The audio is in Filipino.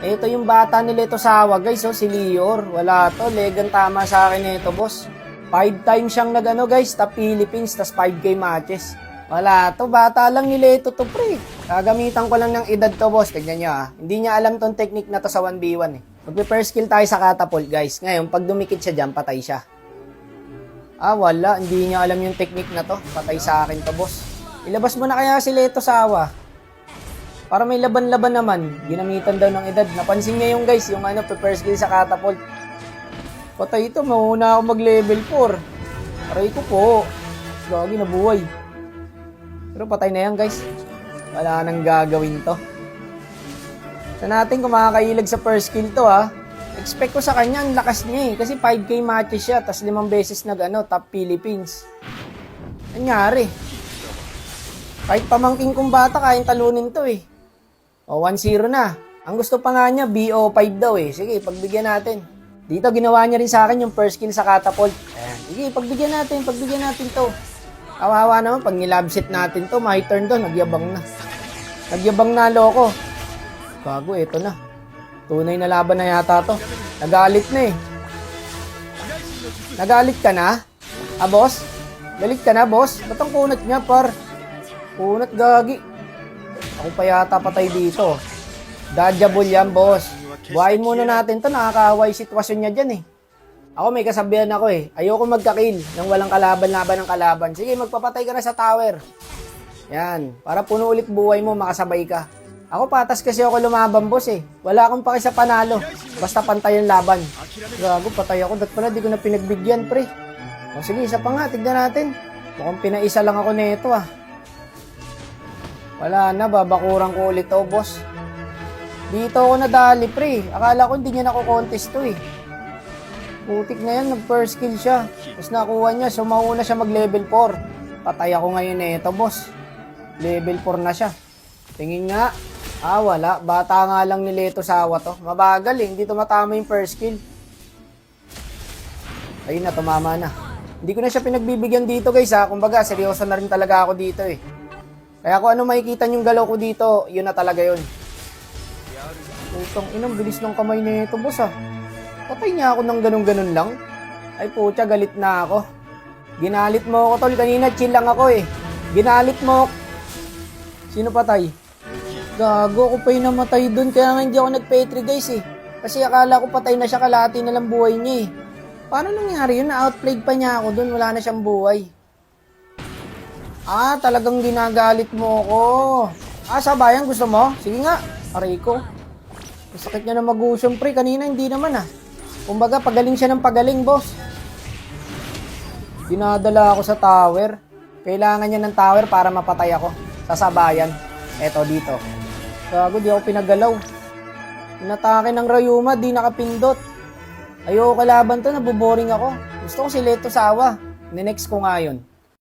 Ito yung bata ni Leto Sawa, guys, oh, si Lior. Wala to, legan tama sa akin ito, boss. 5 times siyang nagano, guys, top Philippines, tas 5K matches. Wala to, bata lang ni Leto to, pre. Gagamitan ko lang ng edad to, boss. Tignan nyo, ah. Hindi niya alam tong technique na to sa 1v1, eh. Magpe-first kill tayo sa catapult, guys. Ngayon, pag dumikit siya dyan, patay siya. Wala. Hindi niya alam yung technique na to. Patay sa akin to, boss. Ilabas mo na kaya si Leto Sawa. Para may laban-laban naman. Ginamitan daw ng edad. Napansin niya yung guys, yung first skill sa catapult. Patay ito, mauna ako mag-level 4. Aray ko po. Gagi, nabuhay. Pero patay na yan, guys. Wala nang gagawin to. Sa natin kung makakailag sa first skill to, ha. Expect ko sa kanya, ang lakas niya eh. Kasi 5K matches siya, tas 5 beses top Philippines. Nangyari. Kahit pamangking kong bata, kayang talunin to eh. 1-0 na. Ang gusto pa nga niya, BO5 daw eh. Sige, pagbigyan natin. Dito, ginawa niya rin sa akin yung first kill sa catapult. Ayan. Sige, pagbigyan natin to. Kawawa naman, pag nilabset natin to, my turn doon, nagyabang na. Nagyabang na, loko. Bago, eto na. Tunay na laban na yata to. Nagalit na eh. Nagalit ka na? Boss? Galit ka na, boss? Ba't ang kunat niya, par? Kunat, gagi. Ako pa yata patay dito. Dodgeable yan, boss. Buhayin muna natin to. Nakakaway sitwasyon niya dyan eh. Ako may kasabihan ako eh. Ayoko magka-kill nang walang kalaban-laban ng kalaban. Sige, magpapatay ka na sa tower. Yan. Para puno ulit buhay mo, makasabay ka. Ako patas kasi ako lumaban, boss eh. Wala akong paki sa panalo. Basta pantay ang laban. Gago, patay ako. Dat pala, di ko na pinagbigyan, pre. Sige, isa pa nga. Tignan natin. Mukhang pinaisa lang ako nito ah. Wala na, babakuran ko ulit to, boss. Dito ako nadali, pre. Akala ko hindi niya nakukontest to eh. Putik na yan, nag-first kill siya. Tapos nakuha niya, so mauna siya mag-level 4. Patay ako ngayon nito, boss. Level 4 na siya. Tingin nga. Wala. Bata nga lang ni Leto Sawa to. Mabagal eh, hindi tumatama yung first kill. Ayun na, tumama na. Hindi ko na siya pinagbibigyan dito, guys ha. Kumbaga, seryoso na rin talaga ako dito eh. Kaya kung ano makikita yung galaw ko dito, yun na talaga yun. Putang inang bilis ng kamay nito, boss ah. Patay niya ako ng ganun-ganun lang. Ay putya, galit na ako. Ginalit mo ako, tol. Kanina chill lang ako eh. Ginalit mo. Sino patay? Gago, ako pa yung namatay dun. Kaya nga hindi ako nag-petri, guys eh. Kasi akala ko patay na siya, kalahati na lang buhay niya eh. Paano nangyari yun? Na-outplayed pa niya ako dun. Wala na siyang buhay. Talagang ginagalit mo ako. Sabayan, gusto mo? Sige nga. Aray ko. Masakit niya na mag-usong, pre. Kanina hindi naman ah. Kumbaga, pagaling siya ng pagaling, boss. Dinadala ako sa tower. Kailangan niya ng tower para mapatay ako. Sasabayan. Eto, dito. Gago, di ako pinagalaw. Inatake ng Rayuma, di nakapindot. Ayoko kalaban to, nabuboring ako. Gusto ko si Leto Sawa. Next ko nga yun.